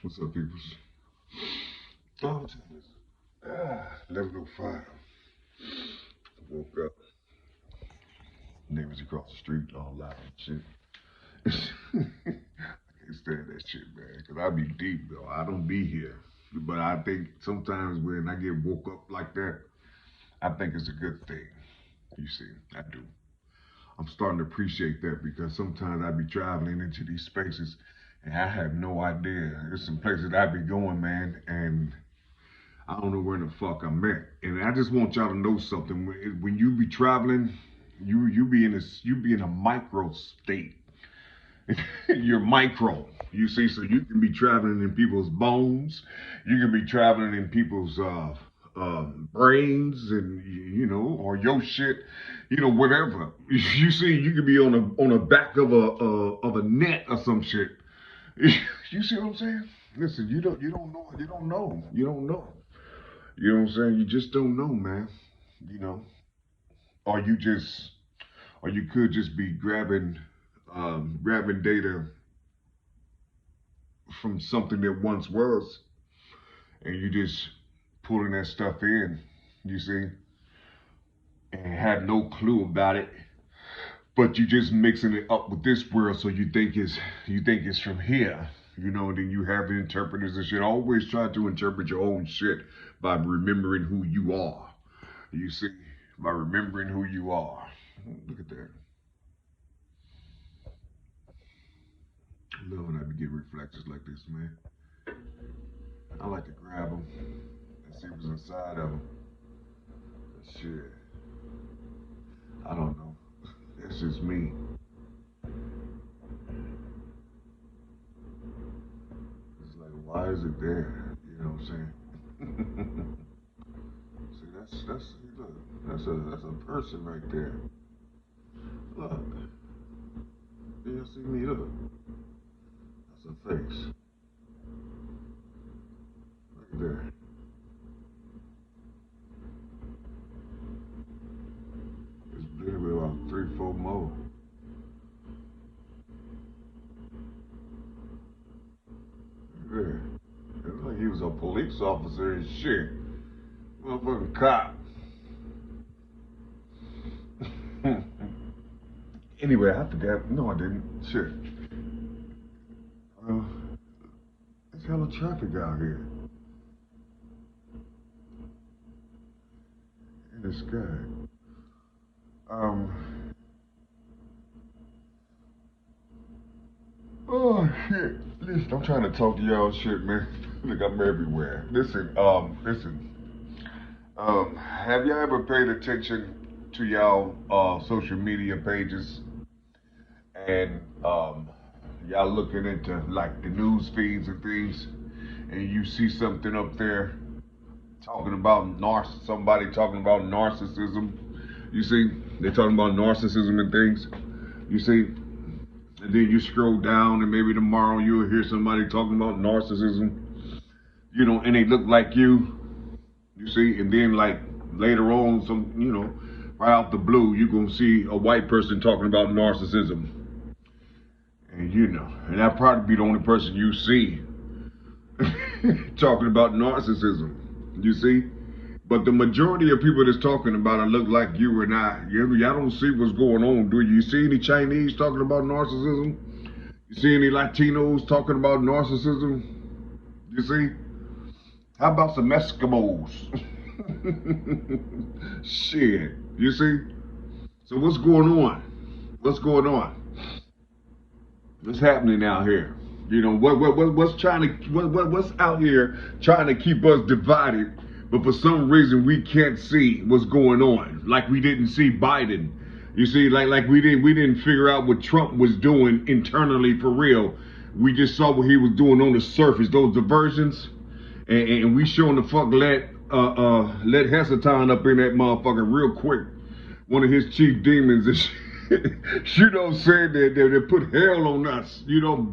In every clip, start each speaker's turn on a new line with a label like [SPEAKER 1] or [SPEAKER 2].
[SPEAKER 1] What's up, peoples? Oh, 11:05. Woke up. Neighbors across the street all loud and shit. I can't stand that shit, man. Cause I be deep though. I don't be here. But I think sometimes when I get woke up like that, I think it's a good thing. You see, I do. I'm starting to appreciate that because sometimes I be traveling into these spaces and I have no idea. There's some places I be going, man, and I don't know where the fuck I'm at. And I just want y'all to know something. When you be traveling, you be in a micro state. You're micro. You see, so you can be traveling in people's bones. You can be traveling in people's brains, and or your shit, whatever. You see, you could be on a back of a net or some shit. You see what I'm saying? Listen, you don't know. You know what I'm saying? You just don't know, man. You know, or you just, or you could just be grabbing data from something that once was, and you just pulling that stuff in. You see, and had no clue about it, but you just mixing it up with this world, so you think it's from here. And then you have the interpreters and shit. Always try to interpret your own shit by remembering who you are. You see, by remembering who you are. Look at that. I love when I be getting reflections like this, man. I like to grab them and see what's inside of them. Shit, I don't know. That's just me. It's like, why is it there? You know what I'm saying? See, look, that's a person right there. Look, you see me? Look, that's a face. Look at there. It's literally about 3, 4 more. There. It looked like he was a police officer and shit. Motherfucking cop. Anyway, I forgot. No, I didn't. Shit. Uh, there's hella traffic out here in the sky. Um. Oh shit. Listen, I'm trying to talk to y'all shit, man. Look, I'm everywhere. Listen. Have y'all ever paid attention to y'all social media pages and y'all looking into like the news feeds and things, and you see something up there talking about somebody talking about narcissism. You see, they're talking about narcissism and things. You see, and then you scroll down, and maybe tomorrow you'll hear somebody talking about narcissism. And they look like you. You see, and then like later on, right out the blue, you're gonna see a white person talking about narcissism. And that probably be the only person you see talking about narcissism. You see? But the majority of people that's talking about it look like you and I. Y'all don't see what's going on, do you? You see any Chinese talking about narcissism? You see any Latinos talking about narcissism? You see? How about some Eskimos? Shit. You see? So what's going on? What's going on? What's happening out here? What's out here trying to keep us divided, but for some reason we can't see what's going on. Like we didn't see Biden. You see, like we didn't figure out what Trump was doing internally for real. We just saw what he was doing on the surface, those diversions, and we showing the fuck let Hesatan up in that motherfucker real quick. One of his chief demons is saying that they put hell on us,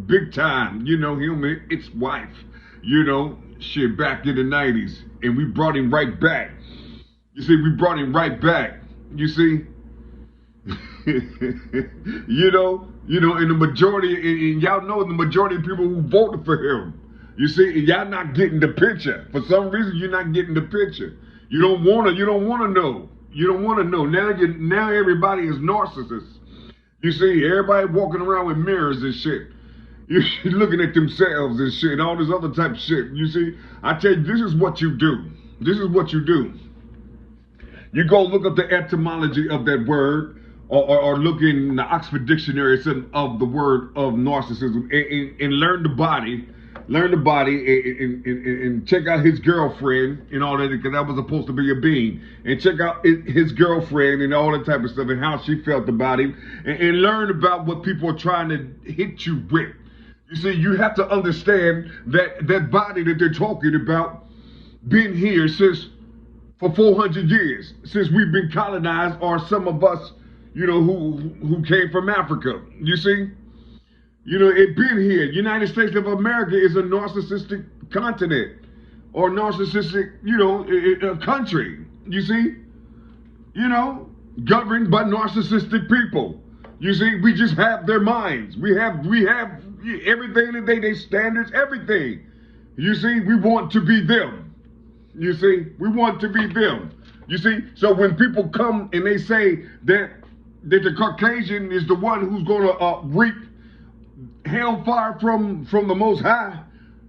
[SPEAKER 1] big time. Him and its wife, shit back in the 90s. And we brought him right back. You see, we brought him right back. You see? And the majority, and y'all know the majority of people who voted for him, You see, y'all not getting the picture. For some reason, you're not getting the picture. You don't wanna know. You don't wanna know. Now everybody is narcissists. You see, everybody walking around with mirrors and shit. You're looking at themselves and shit, and all this other type of shit. You see, I tell you, this is what you do. This is what you do. You go look up the etymology of that word, or look in the Oxford Dictionary of the word of narcissism, and learn the body. Learn the body and check out his girlfriend and all that, because that was supposed to be a being. And check out his girlfriend and all that type of stuff and how she felt about him. And learn about what people are trying to hit you with. You see, you have to understand that body that they're talking about been here since for 400 years, since we've been colonized, or some of us, you know, who came from Africa. You see? You know, it been here. United States of America is a narcissistic continent, or narcissistic, you know, country. You see? You know, governed by narcissistic people. You see, we just have their minds. We have everything that they standards, everything. You see, we want to be them. You see, we want to be them. You see, so when people come and they say that the Caucasian is the one who's going to reap hellfire from the Most High,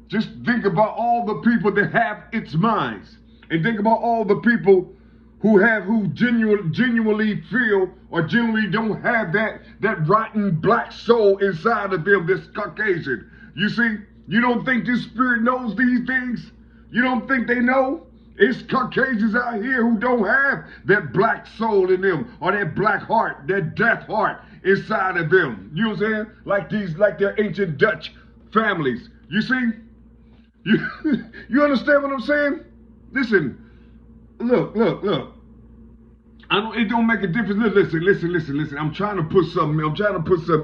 [SPEAKER 1] just think about all the people that have its minds, and think about all the people who genuinely feel, or genuinely don't have that rotten black soul inside of them, this Caucasian. You see, you don't think this spirit knows these things? You don't think they know? It's Caucasians out here who don't have that black soul in them, or that black heart, that death heart inside of them. You know what I'm saying? Like their ancient Dutch families. You see? You understand what I'm saying? Listen, look. It don't make a difference. Listen. I'm trying to put some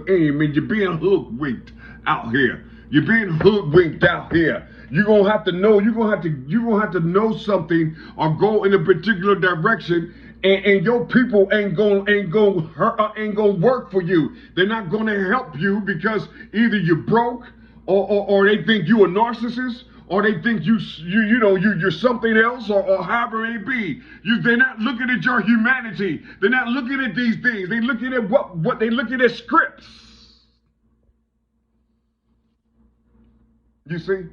[SPEAKER 1] aim, and you're being hoodwinked out here. You're being hoodwinked out here. You're gonna have to know something, or go in a particular direction, and your people ain't gonna work for you. They're not gonna help you, because either you're broke, or they think you a narcissist, or they think you're something else, or however it may be. They're not looking at your humanity. They're not looking at these things. They're looking at what they looking at scripts. You see?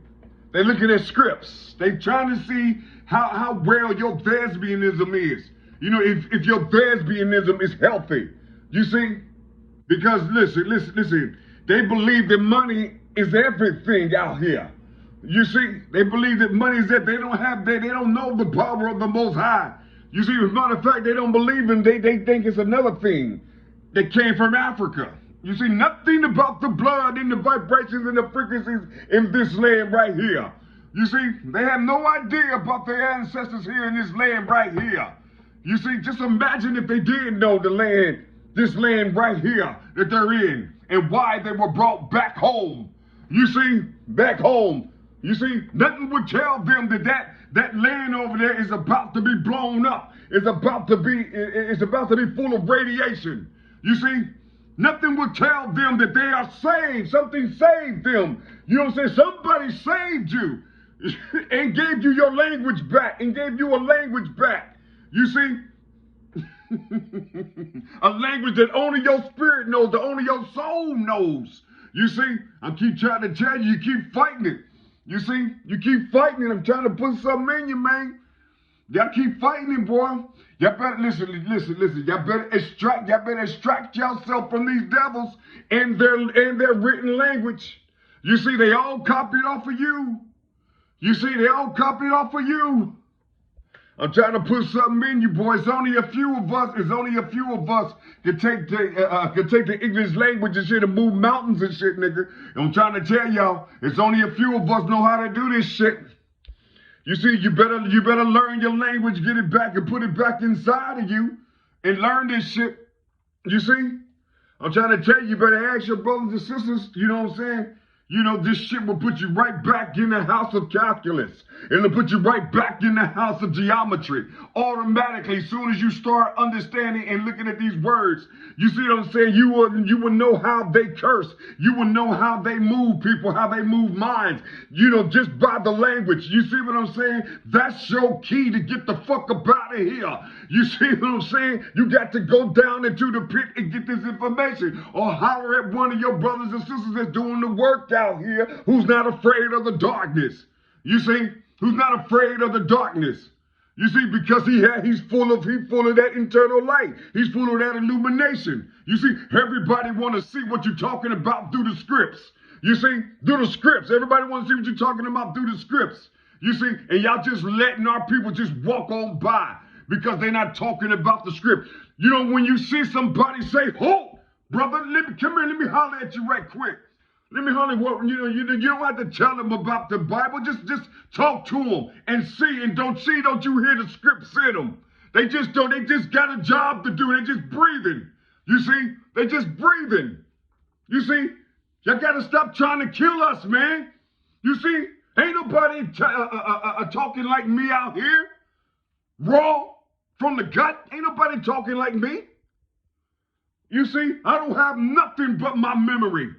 [SPEAKER 1] They're looking at scripts. They're trying to see how well your thespianism is. You know, if your thespianism is healthy. You see? Because listen. They believe that money is everything out here. You see? They believe that money is that they don't know the power of the Most High. You see, as a matter of fact, they don't believe in, they think it's another thing that came from Africa. You see, nothing about the blood and the vibrations and the frequencies in this land right here. You see, they have no idea about their ancestors here in this land right here. You see, just imagine if they did know the land, this land right here that they're in, and why they were brought back home. You see, back home. You see, nothing would tell them that land over there is about to be blown up. It's about to be full of radiation. You see, nothing would tell them that they are saved. Something saved them. You know what I'm saying? Somebody saved you and gave you your language back, and gave you a language back. You see? A language that only your spirit knows, that only your soul knows. You see? I keep trying to tell you, you keep fighting it. You see? You keep fighting it. I'm trying to put something in you, man. Y'all keep fighting it, boy. Y'all better listen. Y'all better extract yourself from these devils and their written language. You see, they all copied off of you. You see, they all copied off of you. I'm trying to put something in you, boy. It's only a few of us can take the English language and shit and move mountains and shit, nigga. And I'm trying to tell y'all, it's only a few of us know how to do this shit. You see, you better learn your language, get it back, and put it back inside of you, and learn this shit. You see? I'm trying to tell you, you better ask your brothers and sisters, you know what I'm saying? You know, this shit will put you right back in the house of calculus. It'll put you right back in the house of geometry. Automatically, as soon as you start understanding and looking at these words, you see what I'm saying? You will know how they curse. You will know how they move people, how they move minds. You know, just by the language. You see what I'm saying? That's your key to get the fuck up out of here. You see what I'm saying? You got to go down into the pit and get this information. Or holler at one of your brothers and sisters that's doing the work out here who's not afraid of the darkness. You see? Who's not afraid of the darkness. You see, because he's full of that internal light. He's full of that illumination. You see, everybody want to see what you're talking about through the scripts. You see, through the scripts. Everybody want to see what you're talking about through the scripts. You see, and y'all just letting our people just walk on by because they're not talking about the script. You know, when you see somebody say, "Hold, brother, come here, let me holler at you right quick. Let me holler, you don't have to tell them about the Bible. Just talk to them and see, and don't you hear the script in them. They just got a job to do. They just breathing. You see, they just breathing. You see, y'all got to stop trying to kill us, man. You see, ain't nobody talking like me out here. Raw from the gut. Ain't nobody talking like me. You see, I don't have nothing but my memory.